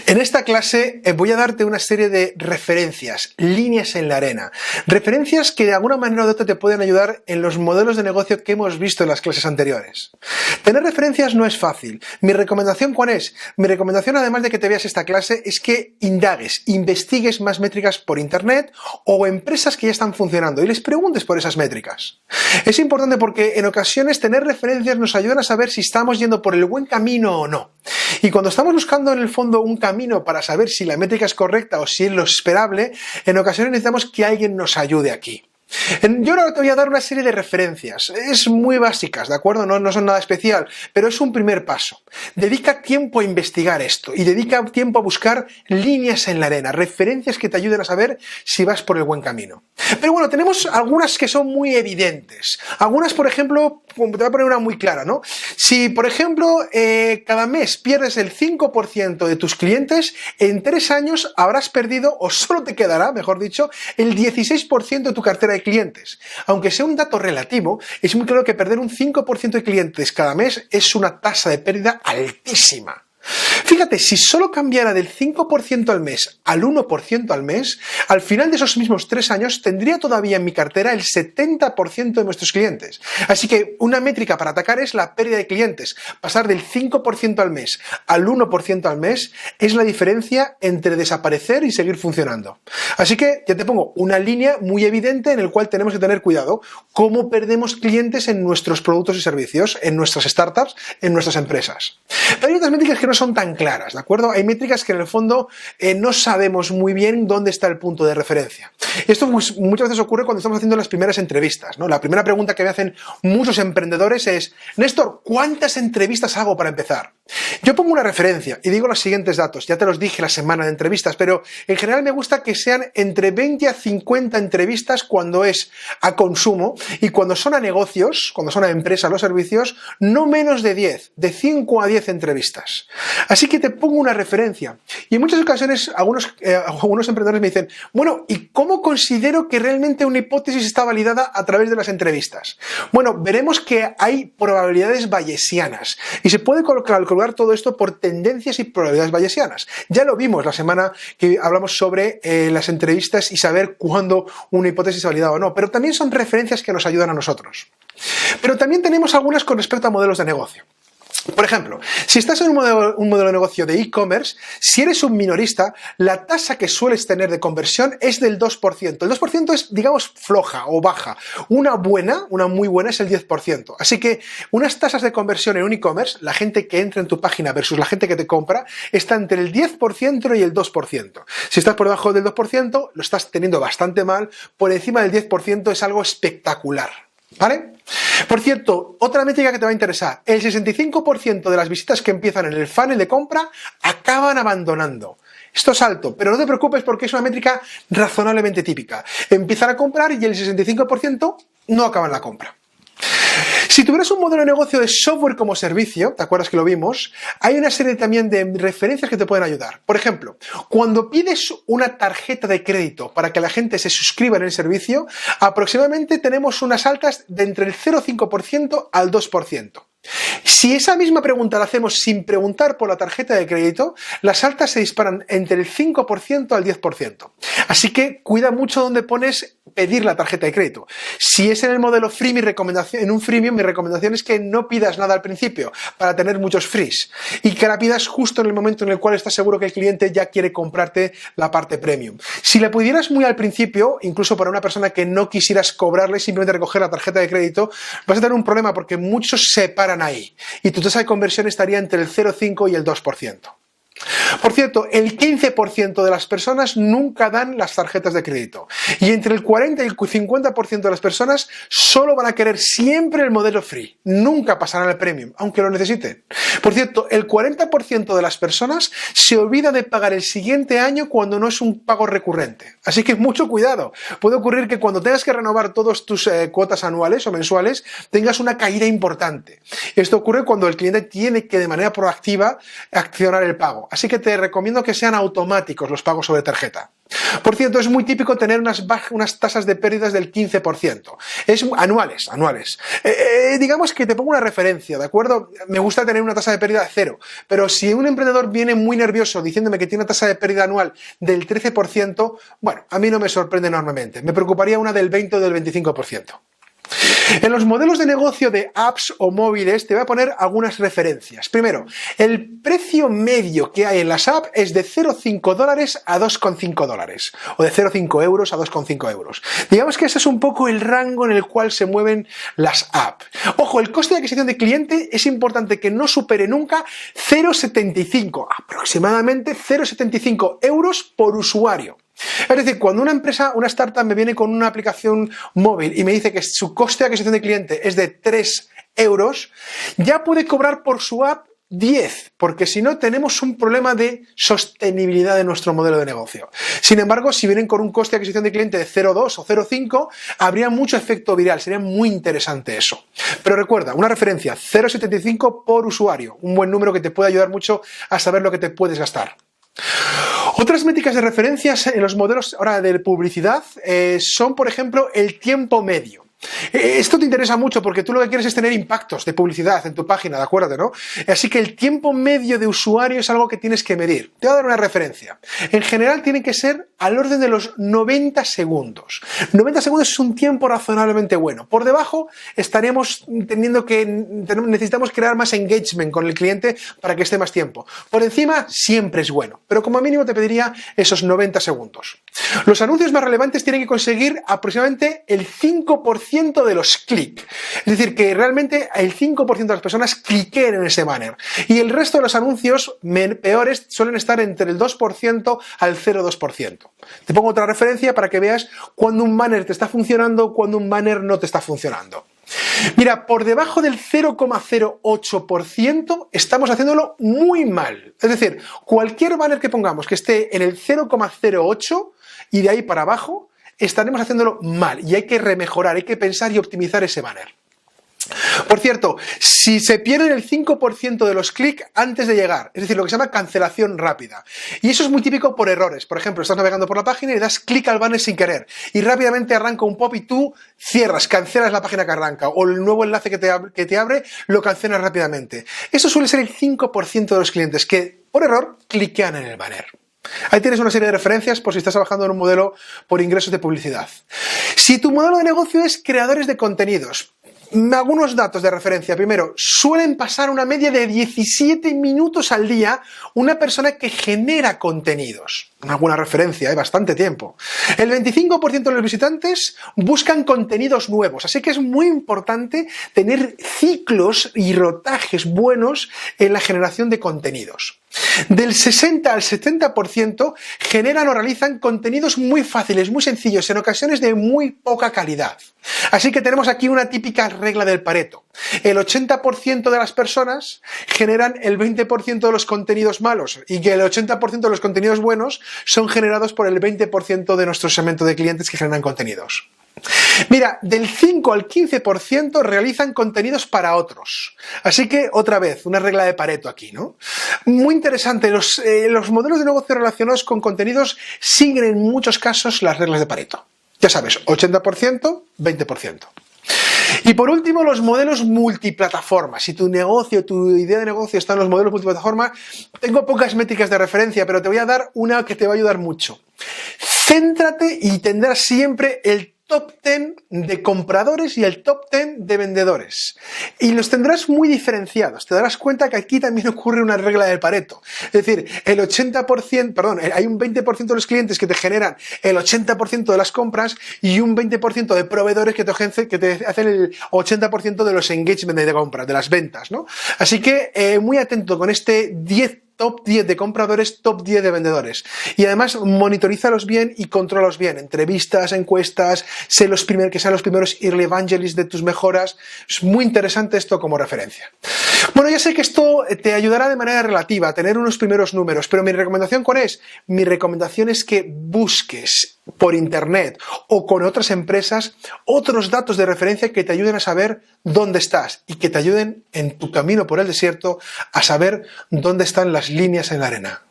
En esta clase voy a darte una serie de referencias, líneas en la arena. Referencias que de alguna manera u otra te pueden ayudar en los modelos de negocio que hemos visto en las clases anteriores. Tener referencias no es fácil. ¿Mi recomendación cuál es? Mi recomendación, además de que te veas esta clase, es que indagues, investigues más métricas por internet o empresas que ya están funcionando y les preguntes por esas métricas. Es importante porque en ocasiones tener referencias nos ayudan a saber si estamos yendo por el buen camino o no. Y cuando estamos buscando en el fondo un camino para saber si la métrica es correcta o si es lo esperable, en ocasiones necesitamos que alguien nos ayude aquí. Yo ahora te voy a dar una serie de referencias, es muy básicas, ¿de acuerdo? No son nada especial, pero es un primer paso. Dedica tiempo a investigar esto y dedica tiempo a buscar líneas en la arena, referencias que te ayuden a saber si vas por el buen camino. Pero bueno, tenemos algunas que son muy evidentes. Algunas, por ejemplo, te voy a poner una muy clara, ¿no? Si, por ejemplo, cada mes pierdes el 5% de tus clientes, en 3 años habrás perdido, o solo te quedará, mejor dicho, el 16% de tu cartera de clientes. Aunque sea un dato relativo, es muy claro que perder un 5% de clientes cada mes es una tasa de pérdida altísima. Fíjate, si solo cambiara del 5% al mes al 1% al mes, al final de esos mismos 3 años tendría todavía en mi cartera el 70% de nuestros clientes. Así que una métrica para atacar es la pérdida de clientes. Pasar del 5% al mes al 1% al mes es la diferencia entre desaparecer y seguir funcionando. Así que ya te pongo una línea muy evidente en la cual tenemos que tener cuidado. ¿Cómo perdemos clientes en nuestros productos y servicios, en nuestras startups, en nuestras empresas? Pero hay otras métricas que no son tan claras, ¿de acuerdo? Hay métricas que en el fondo no sabemos muy bien dónde está el punto de referencia. Esto muchas veces ocurre cuando estamos haciendo las primeras entrevistas, ¿no? La primera pregunta que me hacen muchos emprendedores es: Néstor, ¿cuántas entrevistas hago para empezar? Yo pongo una referencia y digo los siguientes datos. Ya te los dije la semana de entrevistas, pero en general me gusta que sean entre 20 a 50 entrevistas cuando es a consumo, y cuando son a negocios, cuando son a empresas o servicios, no menos de 10, de 5 a 10 entrevistas. Así que te pongo una referencia. Y en muchas ocasiones algunos emprendedores me dicen: bueno, ¿y cómo considero que realmente una hipótesis está validada a través de las entrevistas? Bueno, veremos que hay probabilidades bayesianas y se puede calcular todo esto por tendencias y probabilidades bayesianas. Ya lo vimos la semana que hablamos sobre las entrevistas y saber cuándo una hipótesis es validada o no, pero también son referencias que nos ayudan a nosotros. Pero también tenemos algunas con respecto a modelos de negocio. Por ejemplo, si estás en un modelo de negocio de e-commerce, si eres un minorista, la tasa que sueles tener de conversión es del 2%. El 2% es, digamos, floja o baja. Una muy buena es el 10%. Así que unas tasas de conversión en un e-commerce, la gente que entra en tu página versus la gente que te compra, está entre el 10% y el 2%. Si estás por debajo del 2%, lo estás teniendo bastante mal. Por encima del 10% es algo espectacular. ¿Vale? Por cierto, otra métrica que te va a interesar: el 65% de las visitas que empiezan en el funnel de compra acaban abandonando. Esto es alto, pero no te preocupes porque es una métrica razonablemente típica. Empiezan a comprar y el 65% no acaban la compra. Si tuvieras un modelo de negocio de software como servicio, ¿te acuerdas que lo vimos? Hay una serie también de referencias que te pueden ayudar. Por ejemplo, cuando pides una tarjeta de crédito para que la gente se suscriba en el servicio, aproximadamente tenemos unas altas de entre el 0,5% al 2%. Si esa misma pregunta la hacemos sin preguntar por la tarjeta de crédito, las altas se disparan entre el 5% al 10%. Así que cuida mucho dónde pones pedir la tarjeta de crédito. Si es en el modelo free, en un freemium, mi recomendación es que no pidas nada al principio para tener muchos frees y que la pidas justo en el momento en el cual estás seguro que el cliente ya quiere comprarte la parte premium. Si la pudieras muy al principio, incluso para una persona que no quisieras cobrarle, simplemente recoger la tarjeta de crédito, vas a tener un problema porque muchos se paran ahí y tu tasa de conversión estaría entre el 0,5 y el 2%. Por cierto, el 15% de las personas nunca dan las tarjetas de crédito y entre el 40 y el 50% de las personas solo van a querer siempre el modelo free, nunca pasarán al premium, aunque lo necesiten. Por cierto, el 40% de las personas se olvida de pagar el siguiente año cuando no es un pago recurrente. Así que mucho cuidado, puede ocurrir que cuando tengas que renovar todas tus cuotas anuales o mensuales tengas una caída importante. Esto ocurre cuando el cliente tiene que de manera proactiva accionar el pago. Así que te recomiendo que sean automáticos los pagos sobre tarjeta. Por cierto, es muy típico tener unas tasas de pérdidas del 15%. Es anuales. Digamos que te pongo una referencia, ¿de acuerdo? Me gusta tener una tasa de pérdida de 0, pero si un emprendedor viene muy nervioso diciéndome que tiene una tasa de pérdida anual del 13%, bueno, a mí no me sorprende enormemente. Me preocuparía una del 20 o del 25%. En los modelos de negocio de apps o móviles te voy a poner algunas referencias. Primero, el precio medio que hay en las apps es de $0,5 a $2,5 o de 0,5 euros a 2,5 euros. Digamos que ese es un poco el rango en el cual se mueven las apps. Ojo, el coste de adquisición de cliente es importante que no supere nunca 0,75, aproximadamente 0,75 euros por usuario. Es decir, cuando una empresa, una startup me viene con una aplicación móvil y me dice que su coste de adquisición de cliente es de 3 euros, ya puede cobrar por su app 10, porque si no tenemos un problema de sostenibilidad de nuestro modelo de negocio. Sin embargo, si vienen con un coste de adquisición de cliente de 0,2 o 0,5, habría mucho efecto viral, sería muy interesante eso. Pero recuerda, una referencia, 0,75 por usuario, un buen número que te puede ayudar mucho a saber lo que te puedes gastar. Otras métricas de referencias en los modelos ahora de publicidad son, por ejemplo, el tiempo medio. Esto te interesa mucho porque tú lo que quieres es tener impactos de publicidad en tu página, ¿de acuerdo, no? Así que el tiempo medio de usuario es algo que tienes que medir. Te voy a dar una referencia. En general tiene que ser al orden de los 90 segundos. 90 segundos es un tiempo razonablemente bueno. Por debajo estaríamos necesitamos crear más engagement con el cliente para que esté más tiempo. Por encima siempre es bueno, pero como mínimo te pediría esos 90 segundos. Los anuncios más relevantes tienen que conseguir aproximadamente el 5% de los clics. Es decir, que realmente el 5% de las personas cliquen en ese banner. Y el resto de los anuncios peores suelen estar entre el 2% al 0,2%. Te pongo otra referencia para que veas cuando un banner te está funcionando, cuando un banner no te está funcionando. Mira, por debajo del 0,08% estamos haciéndolo muy mal. Es decir, cualquier banner que pongamos que esté en el 0,08 y de ahí para abajo, estaremos haciéndolo mal y hay que remejorar, hay que pensar y optimizar ese banner. Por cierto, si se pierden el 5% de los clics antes de llegar, es decir, lo que se llama cancelación rápida, y eso es muy típico por errores. Por ejemplo, estás navegando por la página y das clic al banner sin querer y rápidamente arranca un pop y tú cierras, cancelas la página que arranca o el nuevo enlace que te abre lo cancelas rápidamente. Eso suele ser el 5% de los clientes que por error cliquean en el banner. Ahí tienes una serie de referencias por si estás trabajando en un modelo por ingresos de publicidad. Si tu modelo de negocio es creadores de contenidos, algunos datos de referencia. Primero, suelen pasar una media de 17 minutos al día una persona que genera contenidos. Alguna referencia, hay bastante tiempo. El 25% de los visitantes buscan contenidos nuevos, así que es muy importante tener ciclos y rotajes buenos en la generación de contenidos. Del 60 al 70% generan o realizan contenidos muy fáciles, muy sencillos, en ocasiones de muy poca calidad. Así que tenemos aquí una típica regla del Pareto. El 80% de las personas generan el 20% de los contenidos malos y que el 80% de los contenidos buenos son generados por el 20% de nuestro segmento de clientes que generan contenidos. Mira, del 5 al 15% realizan contenidos para otros. Así que, otra vez, una regla de Pareto aquí, ¿no? Muy interesante, los modelos de negocio relacionados con contenidos siguen en muchos casos las reglas de Pareto. Ya sabes, 80%, 20%. Y por último, los modelos multiplataforma. Si tu negocio, tu idea de negocio está en los modelos multiplataforma, tengo pocas métricas de referencia, pero te voy a dar una que te va a ayudar mucho. Céntrate y tendrás siempre el top 10 de compradores y el top 10 de vendedores. Y los tendrás muy diferenciados. Te darás cuenta que aquí también ocurre una regla del Pareto. Es decir, hay un 20% de los clientes que te generan el 80% de las compras y un 20% de proveedores que te hacen el 80% de los engagement de compras, de las ventas, ¿no? Así que muy atento con este top 10 de compradores, top 10 de vendedores. Y además monitorízalos bien y contrólalos bien. Entrevistas, encuestas, que sean los primeros early evangelists de tus mejoras. Es muy interesante esto como referencia. Bueno, ya sé que esto te ayudará de manera relativa a tener unos primeros números, pero mi recomendación, ¿cuál es? Mi recomendación es que busques por internet o con otras empresas otros datos de referencia que te ayuden a saber dónde estás y que te ayuden en tu camino por el desierto a saber dónde están las líneas en la arena.